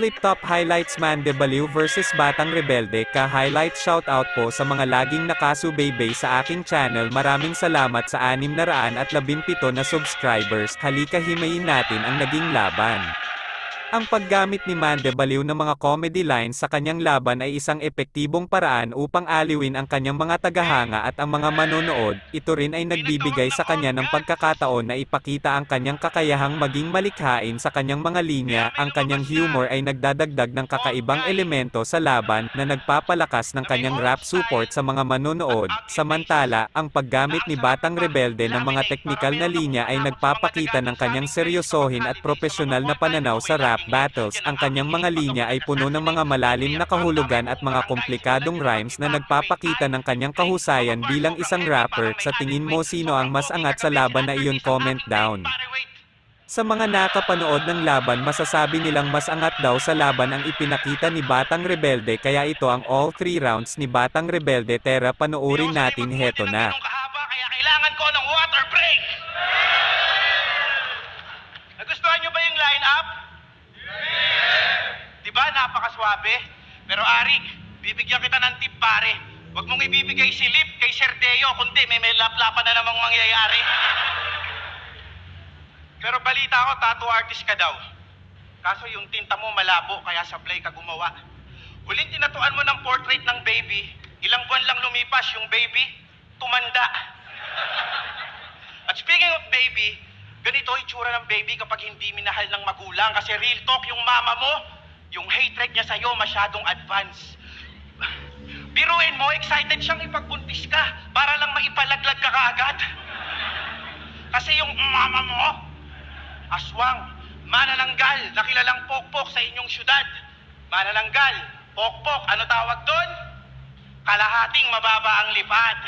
Flip Top Highlights Mande Baliw versus Batang Rebelde ka-highlight shoutout po sa mga laging nakasubaybay sa aking channel. Maraming salamat sa 617 na subscribers. Halika himayin natin ang naging laban. Ang paggamit ni Mande Baliw ng mga comedy lines sa kanyang laban ay isang epektibong paraan upang aliwin ang kanyang mga tagahanga at ang mga manonood. Ito rin ay nagbibigay sa kanya ng pagkakataon na ipakita ang kanyang kakayahang maging malikhain sa kanyang mga linya. Ang kanyang humor ay nagdadagdag ng kakaibang elemento sa laban na nagpapalakas ng kanyang rap support sa mga manonood. Samantala, ang paggamit ni Batang Rebelde ng mga teknikal na linya ay nagpapakita ng kanyang seryosohin at profesional na pananaw sa rap battles. Ang kanyang mga linya ay puno ng mga malalim na kahulugan at mga komplikadong rhymes na nagpapakita ng kanyang kahusayan bilang isang rapper. Sa tingin mo sino ang mas angat sa laban na iyon? Comment down. Sa mga nakapanood ng laban, masasabi nilang mas angat daw sa laban ang ipinakita ni Batang Rebelde, kaya ito ang all 3 rounds ni Batang Rebelde. Tara panoorin natin, heto na. Kaya kailangan ko ng water break. Nagustuhan nyo ba yung line-up? Diba, napakaswabe? Pero Arik, bibigyan kita ng tip pare. Huwag mong ibibigay silip kay Sir Deo, kundi may laplapan na namang mangyayari. Pero balita ko, tattoo artist ka daw. Kaso yung tinta mo malabo, kaya sablay ka gumawa. Huling tinatuan mo ng portrait ng baby, ilang buwan lang lumipas yung baby, tumanda. At speaking of baby, ganito itsura ng baby kapag hindi minahal ng magulang. Kasi real talk, yung mama mo, yung hatred niya sa'yo masyadong advance. Biruin mo, excited siyang ipagbuntis ka para lang maipalaglag ka kaagad. Kasi yung mama mo, aswang, manananggal, nakilalang pokpok sa inyong syudad. Manananggal, pokpok, ano tawag doon? Kalahating mababa ang lipad.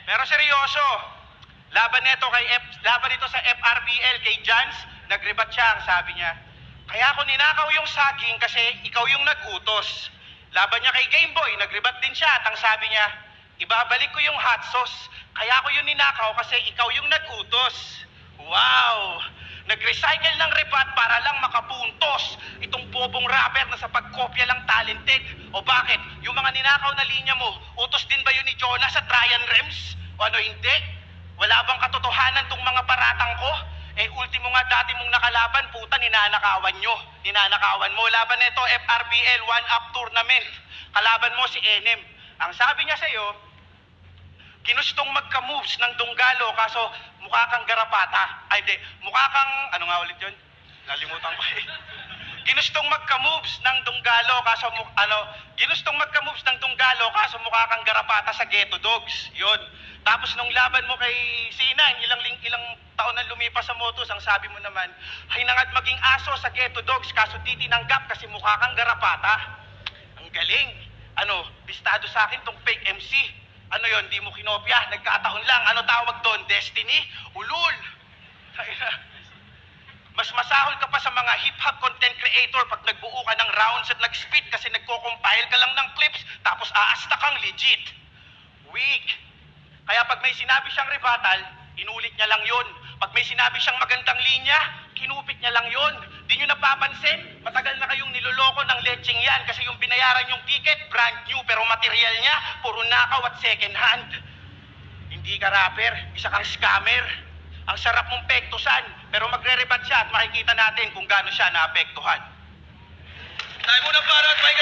Pero seryoso, laban nito sa FRBL kay Jans, nagrebat siya, ang sabi niya. Kaya ako ninakaw yung saging kasi ikaw yung nag-utos. Laban niya kay Gameboy, nagrebat din siya at ang sabi niya, ibabalik ko yung hot sauce. Kaya ako yung ninakaw kasi ikaw yung nag-utos. Wow! Nag-recycle ng rebat para lang makapuntos. Itong bobong rapper na sa pagkopya lang talented. O bakit? Yung mga ninakaw na linya mo, utos din ba yun ni Jonah sa Tryan Rems? O ano hindi? Wala bang katotohanan tong mga paratang ko? Eh, ultimo nga dati mong nakalaban, puta, ninanakawan nyo. Ninanakawan mo. Laban nito, FRBL 1-up tournament. Kalaban mo si Enem. Ang sabi niya sa'yo, ginustong magka-moves ng Dunggalo, kaso mukha kang garapata. Ay, di, mukha kang, ano nga ulit yun? Nalimutan ko eh. Ginustong magka-moves ng Dunggalo, kaso mukha kang garapata sa Ghetto Dogs. Yun. Tapos nung laban mo kay C9, ilang taon na lumipas sa Motos, ang sabi mo naman, hinangad maging aso sa Ghetto Dogs, kaso di tinanggap kasi mukha kang garapata. Ang galing. Ano, bistado sa akin tong fake MC. Ano yon, di mo kinopya, nagkataon lang. Ano tawag doon? Destiny? Ulul. Mas masahol ka pa sa mga hip-hop content creator pag nagbuo ka ng rounds at nag-spit kasi nagko-compile ka lang ng clips tapos aasta kang legit. Weak. Kaya pag may sinabi siyang rebuttal, inulit niya lang yun. Pag may sinabi siyang magandang linya, kinupit niya lang yun. Di nyo napapansin, matagal na kayong niloloko ng lecheng yan kasi yung binayaran yung ticket, brand new, pero material niya, puro nakaw at second hand. Hindi ka rapper, isa kang scammer. Ang sarap mong pektusan, pero magre-rebat siya at makikita natin kung gaano siya naapektuhan. Tayo muna para at may...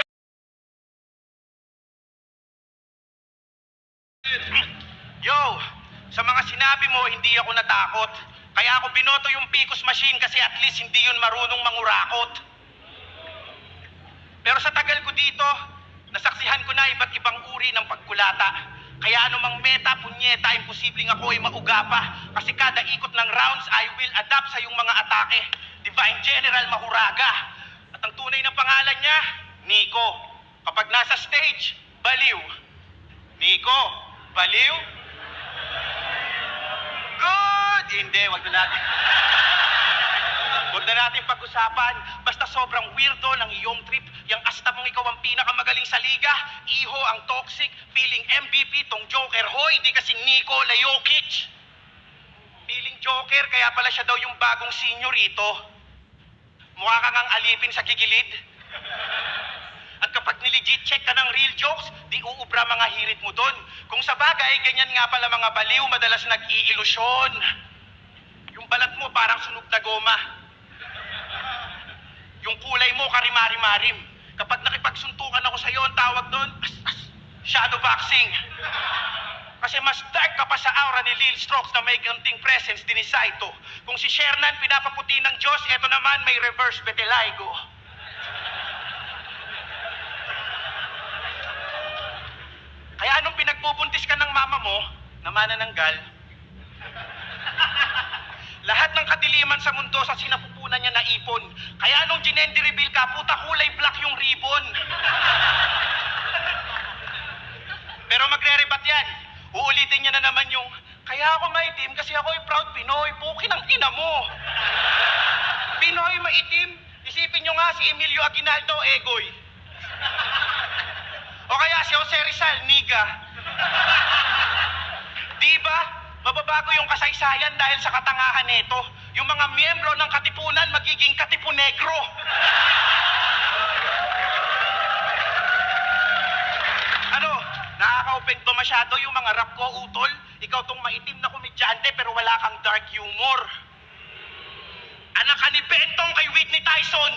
Yo, sa mga sinabi mo, hindi ako natakot. Kaya ako binoto yung Picos machine kasi at least hindi yun marunong mangurakot. Pero sa tagal ko dito, nasaksihan ko na iba't ibang uri ng pagkulata. Kaya anumang meta, punyeta, imposibleng ako ay mauga pa. Kasi kada ikot ng rounds, I will adapt sa iyong mga atake. Divine General Mahuraga. At ang tunay na pangalan niya, Nico. Kapag nasa stage, baliw. Nico, baliw? Good! Hindi, wag na natin pag-usapan. Basta sobrang weirdo ng iyong trip. Yung asta mong ikaw ang pinakamagaling sa liga. Iho ang toxic. Feeling MVP tong Joker. Hoy, di kasing Nikola Jokic. Feeling Joker. Joker, kaya pala siya daw yung bagong senior rito. Mukha kang ang alipin sa gigilid. At kapag nilegit check ka ng real jokes, di uubra mga hirit mo doon. Kung sa bagay, ganyan nga pala mga baliw, madalas nag-iilusyon. Yung balat mo parang sunog na goma. Yung kulay mo karimari-marim. Kapag nakipagsuntukan ako sa'yo, ang tawag doon, shadow boxing. Kasi mas dark ka pa sa aura ni Lil Strokes na may kaunting presence din ni Saito. Kung si Shernan pinapaputi ng Diyos, eto naman may reverse vitiligo. Kaya anong pinagbubuntis ka ng mama mo, na manananggal, lahat ng kadiliman sa mundo sa sinapupunan niya na ipon. Kaya nung ginender reveal ka, puta kulay black yung ribbon. Pero magre-rebat yan. Uulitin niya na naman yung, kaya ako maitim kasi ako'y proud Pinoy. Pukin ang ina mo. Pinoy maitim? Isipin nyo nga si Emilio Aguinaldo, Egoy. O kaya si Jose Rizal, Niga. Diba? Mababago yung kasaysayan dahil sa katangahan nito. Yung mga miyembro ng Katipunan magiging Katipunegro. Ano? Nakaka-offend ba masyado yung mga rap ko, utol? Ikaw tong maitim na komedyante pero wala kang dark humor. Anak ka ni Bentong kay Whitney Tyson.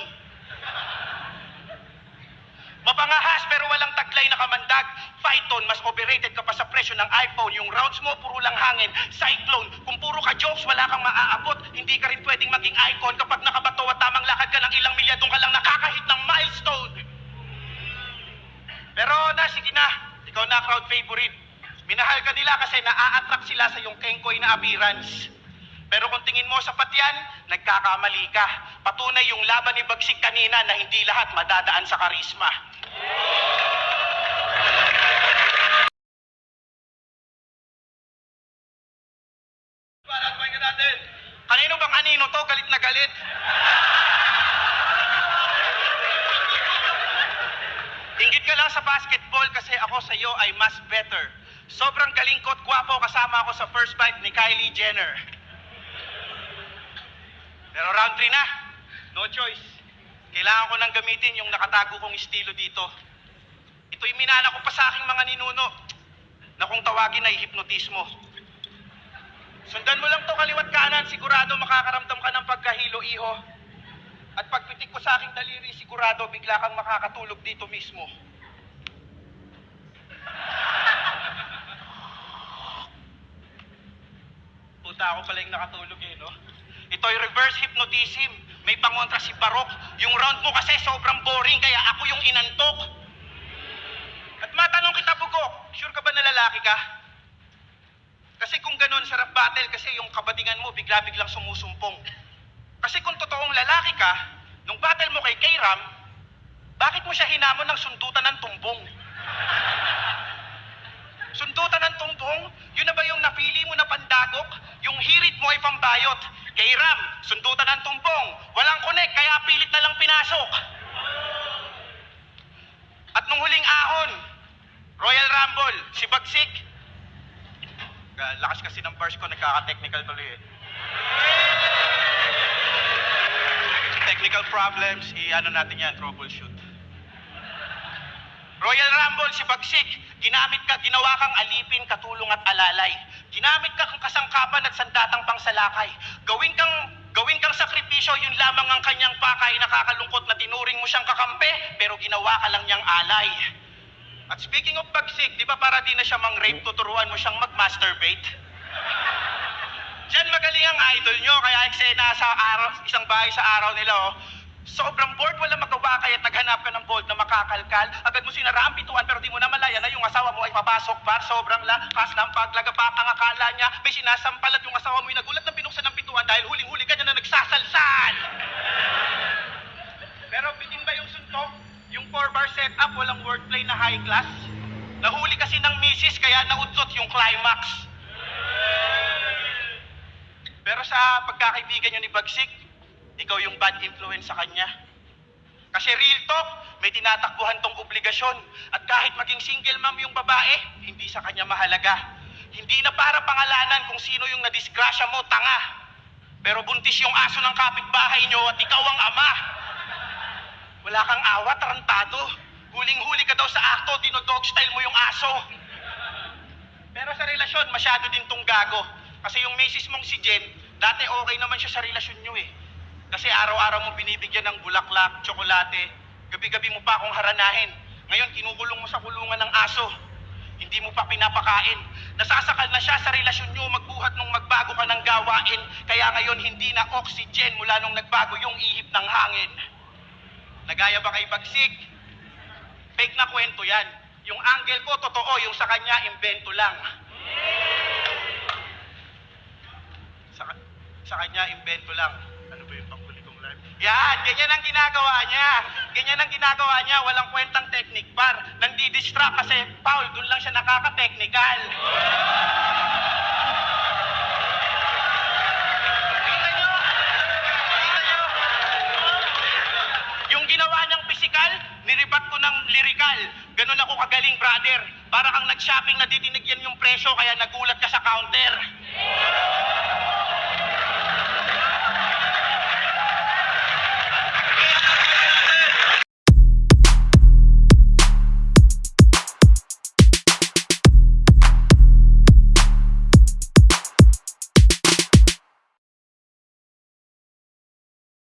Mapangahas pero walang taglay na kamandag. Python, mas overrated ka pa sa presyo ng iPhone. Yung rounds mo, puro lang hangin. Cyclone, kung puro ka jokes, wala kang maaabot. Hindi ka rin pwedeng maging icon. Kapag nakabato at tamang lakad ka ng ilang milyadong ka lang nakakahit ng milestone. Pero sige na. Ikaw na crowd favorite. Minahal ka nila kasi naa-attract sila sa yung kengkoy na appearance. Pero kung tingin mo sapat yan, nagkakamali ka. Patunay yung laban ni Bagsik kanina na hindi lahat madadaan sa karisma. Kanino bang anino to? Galit na galit. Inggit ka lang sa basketball kasi ako sa iyo ay mas better. Sobrang galing ko at gwapo kasama ako sa first bite ni Kylie Jenner. Pero round 3 na. No choice. Kailangan ko nang gamitin yung nakatago kong estilo dito. Ito'y minana ko pa sa aking mga ninuno na kung tawagin ay hipnotismo. Sundan mo lang to kaliwat kanan, sigurado makakaramdam ka ng pagkahilo, iho. At pagpitik ko sa aking daliri, sigurado bigla kang makakatulog dito mismo. Puta ako pala yung nakatulog no? Ito'y reverse hypnotism. May pangontra si Barok. Yung round mo kasi sobrang boring, kaya ako yung inantok. At matanong kita, Bugok, sure ka ba na lalaki ka? Kasi kung ganun, sarap battle kasi yung kabadingan mo bigla-biglang sumusumpong. Kasi kung totoong lalaki ka, nung battle mo kay Kayram, bakit mo siya hinamon ng sundutan ng tumbong? Sundutan ng tumbong? Yun na ba yung napili mo na pandagok? Yung hirit mo ay pambayot. Kayram, sundutan ng tumbong. Walang connect, kaya pilit na lang pinasok. At nung huling ahon, Royal Rumble, si Bagsik. Lakas kasi ng bars ko, nagkaka-technical tuloy Technical problems, i-ano natin yan, troubleshoot. Royal Rumble, si Bagsik, ginawa kang alipin, katulong at alalay. Ginamit ka kang kasangkapan at sandatang pangsalakay. Gawin kang sakripisyo, yun lamang ang kanyang pakay. Nakakalungkot na tinuring mo siyang kakampi, pero ginawa ka lang niyang alay. At speaking of Bagsik, di ba para di na siya mang-rape, tuturuan mo siyang mag-masturbate? Diyan magaling ang idol nyo, kaya eksena sa isang bahay sa araw nila, sobrang bored, wala magawa, kaya naghanap ka ng bold na makakalkal. Agad mo sinara ang pituan, pero di mo na malaya na yung asawa mo ay papasok pa. Sobrang lakas ng paglagapak ang akala niya. May sinasampal at yung asawa mo ay nagulat ng binuksan ng pituan dahil huling-huli ka niya na nagsasalsal. Pero bitin ba yung suntok? Yung 4-bar setup, walang wordplay na high class. Nahuli kasi ng misis, kaya naudsot yung climax. Pero sa pagkakaibigan nyo ni Bagsik, ikaw yung bad influence sa kanya. Kasi real talk, may tinatakbuhan tong obligasyon. At kahit maging single mom yung babae, hindi sa kanya mahalaga. Hindi na para pangalanan kung sino yung nadisgrasya mo, tanga. Pero buntis yung aso ng kapitbahay nyo at ikaw ang ama. Wala kang awa, tarantado. Huling-huli ka daw sa akto, dinodog style mo yung aso. Pero sa relasyon, masyado din tong gago. Kasi yung misis mong si Jen, dati okay naman siya sa relasyon nyo eh. Kasi araw-araw mo binibigyan ng bulaklak, tsokolate, gabi-gabi mo pa akong haranahin. Ngayon, kinukulong mo sa kulungan ng aso. Hindi mo pa pinapakain. Nasasakal na siya sa relasyon nyo, magbuhat nung magbago ka ng gawain. Kaya ngayon, hindi na oxygen mula nung nagbago yung ihip ng hangin. Nagaya ba kay Bagsik? Fake na kwento yan. Yung angle ko, totoo. Yung sa kanya, invento lang. Sa kanya, invento lang. Ano ba yung panghuli kong live? Yan! Ganyan ang ginagawa niya. Ganyan ang ginagawa niya. Walang kwentang technique bar. Nandi-distract kasi, Paul, dun lang siya nakaka-technical. Kita nyo? Kita nyo? Yung ginawa niyang physical, niribat ko ng lyrical. Ganun ako kagaling, brother. Para kang nag-shopping na didinig yan yung presyo, kaya nagulat ka sa counter.